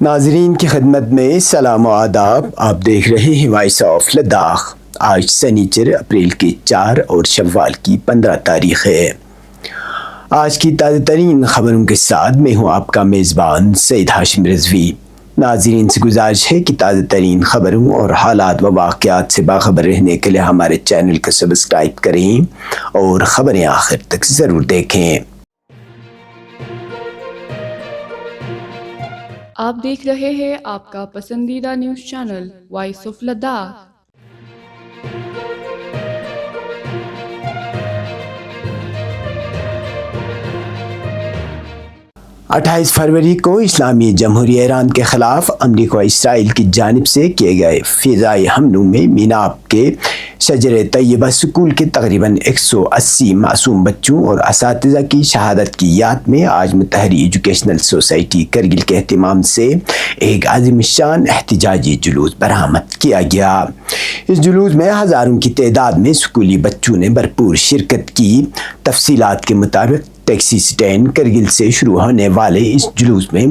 ناظرین کی خدمت میں سلام و آداب. آپ دیکھ رہے ہیں وائس آف لداخ. آج سنیچر اپریل کی 4 اور شوال کی 15 تاریخ ہے. آج کی تازہ ترین خبروں کے ساتھ میں ہوں آپ کا میزبان سید ہاشم رضوی. ناظرین سے گزارش ہے کہ تازہ ترین خبروں اور حالات و واقعات سے باخبر رہنے کے لیے ہمارے چینل کو سبسکرائب کریں اور خبریں آخر تک ضرور دیکھیں. آپ دیکھ رہے ہیں آپ کا پسندیدہ news channel voice of Ladakh. 28 فروری کو اسلامی جمہوریہ ایران کے خلاف امریکہ و اسرائیل کی جانب سے کیے گئے فضائی حملوں میں میناپ کے شجر طیبہ سکول کے تقریباً 180 معصوم بچوں اور اساتذہ کی شہادت کی یاد میں آج متحری ایجوکیشنل سوسائٹی کرگل کے اہتمام سے ایک عظیم الشان احتجاجی جلوس برآمد کیا گیا. اس جلوس میں ہزاروں کی تعداد میں اسکولی بچوں نے بھرپور شرکت کی. تفصیلات کے مطابق ٹیکسی اسٹینڈ کرگل سے شروع ہونے والے اس جلوس میں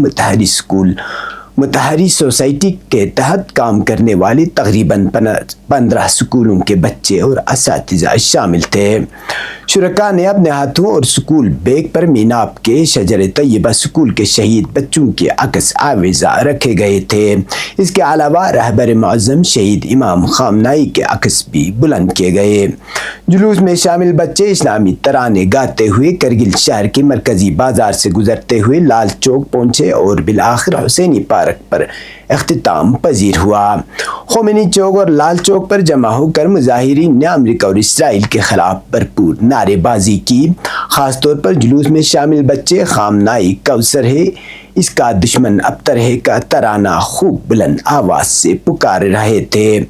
متحری سوسائٹی کے تحت کام کرنے والے تقریباً 15 سکولوں کے بچے اور اساتذہ شامل تھے. شرکاء نے اپنے ہاتھوں اور سکول بیگ پر میناپ کے شجر طیبہ سکول کے شہید بچوں کے عکس آویزہ رکھے گئے تھے. اس کے علاوہ رہبر معظم شہید امام خامنائی کے عکس بھی بلند کیے گئے. جلوس میں شامل بچے اسلامی ترانے گاتے ہوئے کرگل شہر کے مرکزی بازار سے گزرتے ہوئے لال چوک پہنچے اور بالآخر حسینی پارک پر اختتام پذیر ہوا. خمینی چوک اور لال چوک پر جمع ہو کر مظاہرین نے امریکہ اور اسرائیل کے خلاف بھرپور نعرے بازی کی. خاص طور پر جلوس میں شامل بچے خامنائی کوثر ہے اس کا دشمن ابتر ہے کا ترانہ خوب بلند آواز سے پکار رہے تھے.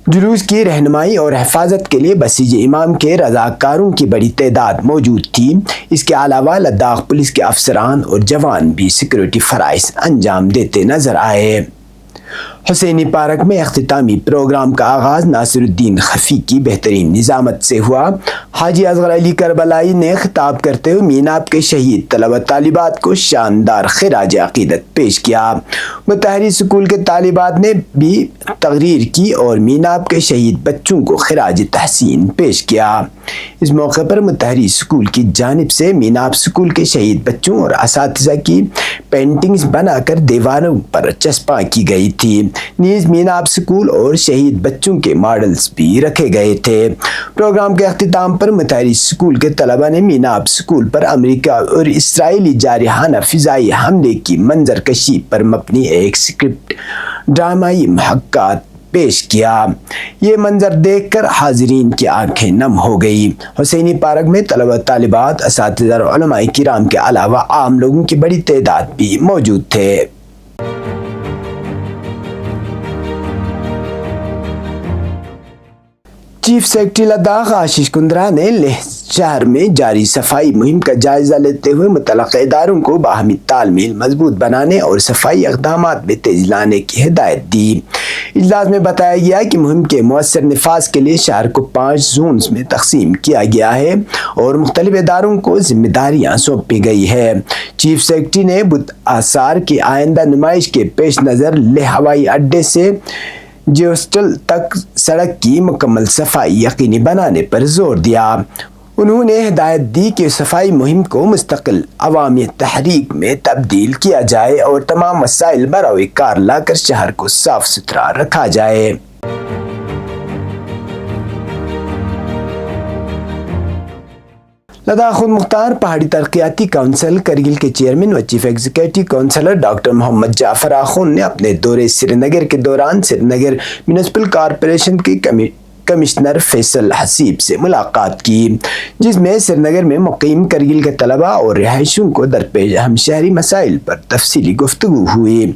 جلوس کی رہنمائی اور حفاظت کے لیے بسیج امام کے رضاکاروں کی بڑی تعداد موجود تھی. اس کے علاوہ لداخ پولیس کے افسران اور جوان بھی سیکورٹی فرائض انجام دیتے نظر آئے. حسینی پارک میں اختتامی پروگرام کا آغاز ناصر الدین خفی کی بہترین نظامت سے ہوا. حاجی اصغر علی کربلائی نے خطاب کرتے ہوئے میناپ کے شہید طلبہ طالبات کو شاندار خراج عقیدت پیش کیا. متحری سکول کے طالبات نے بھی تقریر کی اور میناپ کے شہید بچوں کو خراج تحسین پیش کیا. اس موقع پر متحری سکول کی جانب سے میناپ سکول کے شہید بچوں اور اساتذہ کی پینٹنگز بنا کر دیواروں پر چسپاں کی گئی تھی. نیز میناپ سکول اور شہید بچوں کے ماڈلز بھی رکھے گئے تھے. پروگرام کے اختتام پر متحری سکول کے طلبہ نے میناپ سکول پر امریکہ اور اسرائیلی جارحانہ فضائی حملے کی منظر کشی پر مبنی ایک سکرپٹ ڈرامائی محاکات پیش کیا. یہ منظر دیکھ کر حاضرین کی آنکھیں نم ہو گئی. حسینی پارک میں طلبہ طالبات اساتذہ اور علماء کرام کے علاوہ عام لوگوں کی بڑی تعداد بھی موجود تھے. چیف سیکرٹری لداخ آشیش کندرا نے لیہ شہر میں جاری صفائی مہم کا جائزہ لیتے ہوئے متعلقہ اداروں کو باہمی تال میل مضبوط بنانے اور صفائی اقدامات میں تیزی لانے کی ہدایت دی. اجلاس میں بتایا گیا کہ مہم کے مؤثر نفاذ کے لیے شہر کو 5 زونز میں تقسیم کیا گیا ہے اور مختلف اداروں کو ذمہ داریاں سونپی گئی ہے. چیف سیکرٹری نے بدھ آثار کی آئندہ نمائش کے پیش نظر لیہ ہوائی اڈے سے جیوسٹل تک سڑک کی مکمل صفائی یقینی بنانے پر زور دیا. انہوں نے ہدایت دی کہ صفائی مہم کو مستقل عوامی تحریک میں تبدیل کیا جائے اور تمام وسائل بروئے کار لا کر شہر کو صاف ستھرا رکھا جائے. لداخ خود مختار پہاڑی ترقیاتی کونسل کرگل کے چیئرمین و چیف ایگزیکٹو کونسلر ڈاکٹر محمد جعفر آخون نے اپنے دورے سری نگر کے دوران سری نگر میونسپل کارپوریشن کے کمشنر فیصل حسیب سے ملاقات کی، جس میں سری نگر میں مقیم کرگل کے طلباء اور رہائشیوں کو درپیش اہم شہری مسائل پر تفصیلی گفتگو ہوئی.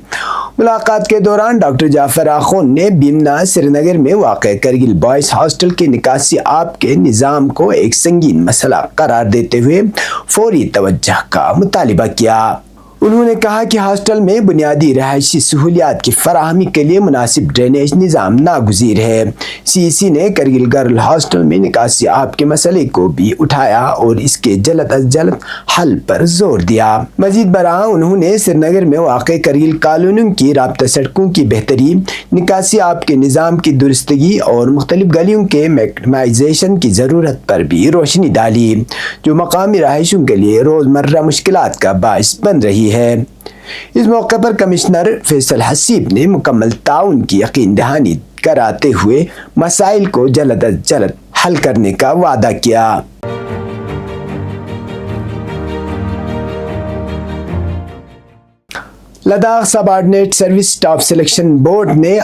ملاقات کے دوران ڈاکٹر جعفر آخون نے بیمنا سری نگر میں واقع کرگل بوائز ہاسٹل کے نکاسی آب کے نظام کو ایک سنگین مسئلہ قرار دیتے ہوئے فوری توجہ کا مطالبہ کیا. انہوں نے کہا کہ ہاسٹل میں بنیادی رہائشی سہولیات کی فراہمی کے لیے مناسب ڈرینیج نظام ناگزیر ہے۔ سی سی نے کرگل گرل ہاسٹل میں نکاسی آب کے مسئلے کو بھی اٹھایا اور اس کے جلد از جلد حل پر زور دیا۔ مزید برآں انہوں نے سری نگر میں واقع کرگل کالونیوں کی رابطہ سڑکوں کی بہتری، نکاسی آب کے نظام کی درستگی اور مختلف گلیوں کے میکنائزیشن کی ضرورت پر بھی روشنی ڈالی، جو مقامی رہائشیوں کے لیے روزمرہ مشکلات کا باعث بن رہی ہے۔ اس موقع پر کمشنر فیصل حسیب نے مکمل تعاون کی یقین دہانی کراتے ہوئے مسائل کو جلد از جلد حل کرنے کا وعدہ کیا۔ Ladakh subordinate service staff selection board نے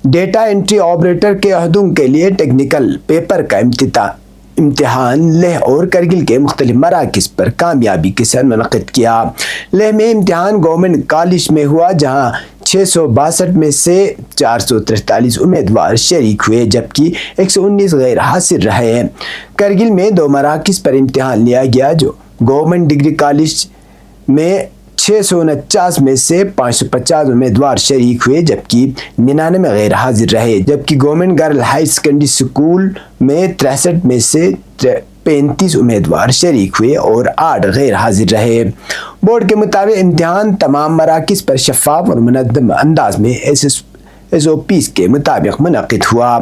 ڈیٹا انٹری آپریٹر کے عہدوں کے لیے ٹیکنیکل پیپر کا امتحان لیہ اور کرگل کے مختلف مراکز پر کامیابی کے ساتھ منعقد کیا۔ لیہ میں امتحان گورنمنٹ کالج میں ہوا، جہاں 662 میں سے 443 امیدوار شریک ہوئے جبکہ 119 غیر حاضر رہے۔ کرگل میں 2 مراکز پر امتحان لیا گیا، جو گورنمنٹ ڈگری کالج میں 649 میں سے 550 امیدوار شریک ہوئے جبکہ 99 غیر حاضر رہے، جبکہ government girl high secondary school میں 63 میں سے 35 امیدوار شریک ہوئے اور 8 غیر حاضر رہے۔ بورڈ کے مطابق امتحان تمام مراکز پر شفاف اور منظم انداز میں SOPs کے مطابق منعقد ہوا۔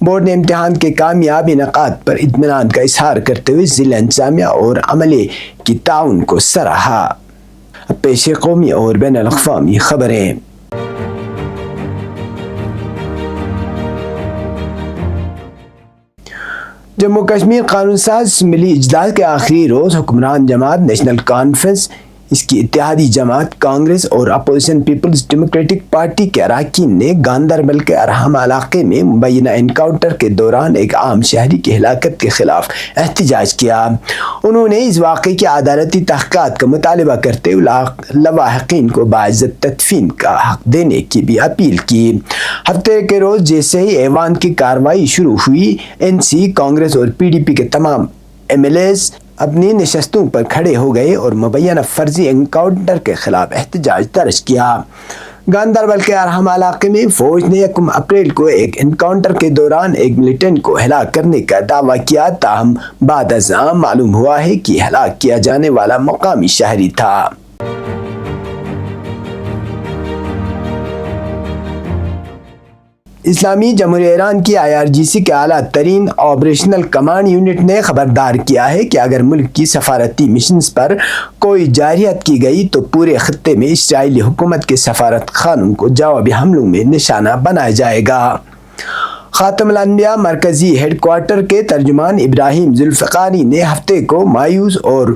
بورڈ نے امتحان کے کامیاب انعقاد پر اطمینان کا اظہار کرتے ہوئے ضلع انتظامیہ اور عملے کی تعاون کو سراہا۔ پیش قومی اور بین الاقوامی خبریں۔ جموں کشمیر قانون ساز اسمبلی اجلاس کے آخری روز حکمران جماعت نیشنل کانفرنس، اس کی اتحادی جماعت کانگریس اور اپوزیشن پیپلز ڈیموکریٹک پارٹی کے اراکین نے گاندربل کے ارحم علاقے میں مبینہ انکاؤنٹر کے دوران ایک عام شہری کی ہلاکت کے خلاف احتجاج کیا۔ انہوں نے اس واقعے کی عدالتی تحقیقات کا مطالبہ کرتے ہوئے لواحقین کو باعزت تدفین کا حق دینے کی بھی اپیل کی۔ ہفتے کے روز جیسے ہی ایوان کی کارروائی شروع ہوئی، NC، کانگریس اور PDP کے تمام MLAs اپنی نشستوں پر کھڑے ہو گئے اور مبینہ فرضی انکاؤنٹر کے خلاف احتجاج درج کیا۔ گاندربل کے ارحم علاقے میں فوج نے 1 اپریل کو ایک انکاؤنٹر کے دوران ایک ملیٹنٹ کو ہلاک کرنے کا دعویٰ کیا، تاہم بعد ازاں معلوم ہوا ہے کہ ہلاک کیا جانے والا مقامی شہری تھا۔ اسلامی جمہوریہ ایران کی IRGC کے اعلیٰ ترین آپریشنل کمانڈ یونٹ نے خبردار کیا ہے کہ اگر ملک کی سفارتی مشنز پر کوئی جارحیت کی گئی تو پورے خطے میں اسرائیلی حکومت کے سفارت خانوں کو جوابی حملوں میں نشانہ بنایا جائے گا۔ خاتم الانبیاء مرکزی ہیڈ کوارٹر کے ترجمان ابراہیم ذوالفقاری نے ہفتے کو مایوس اور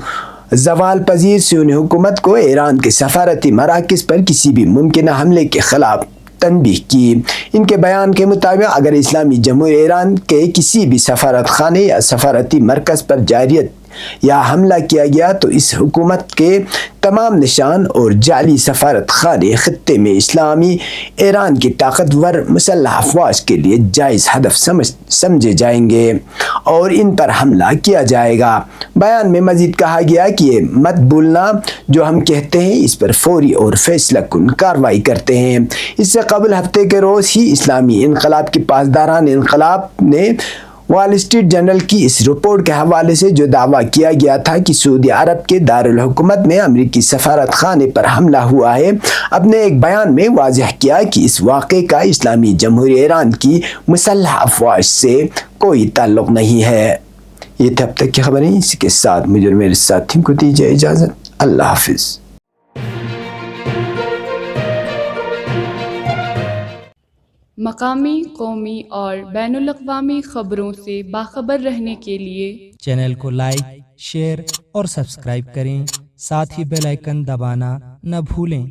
زوال پذیر صہیونی حکومت کو ایران کے سفارتی مراکز پر کسی بھی ممکنہ حملے کے خلاف تنبیہ کی۔ ان کے بیان کے مطابق اگر اسلامی جمہوریہ ایران کے کسی بھی سفارت خانے یا سفارتی مرکز پر جارحیت یا حملہ کیا گیا تو اس حکومت کے تمام نشان اور جعلی سفارت خانے خطے میں اسلامی ایران کی طاقتور مسلح افواج کے لیے جائز ہدف سمجھے جائیں گے اور ان پر حملہ کیا جائے گا۔ بیان میں مزید کہا گیا کہ یہ مت بھولنا جو ہم کہتے ہیں اس پر فوری اور فیصلہ کن کارروائی کرتے ہیں۔ اس سے قبل ہفتے کے روز ہی اسلامی انقلاب کی پاسداران انقلاب نے وال اسٹریٹ جرنل کی اس رپورٹ کے حوالے سے جو دعویٰ کیا گیا تھا کہ سعودی عرب کے دارالحکومت میں امریکی سفارت خانے پر حملہ ہوا ہے، اپنے ایک بیان میں واضح کیا کہ اس واقعے کا اسلامی جمہوریہ ایران کی مسلح افواج سے کوئی تعلق نہیں ہے۔ یہ تھے اب تک کی خبریں، اسی کے ساتھ مجھے اور میرے ساتھیوں کو دیجیے اجازت۔ اللہ حافظ۔ مقامی، قومی اور بین الاقوامی خبروں سے باخبر رہنے کے لیے چینل کو لائک، شیئر اور سبسکرائب کریں، ساتھ ہی بیل آئیکن دبانا نہ بھولیں۔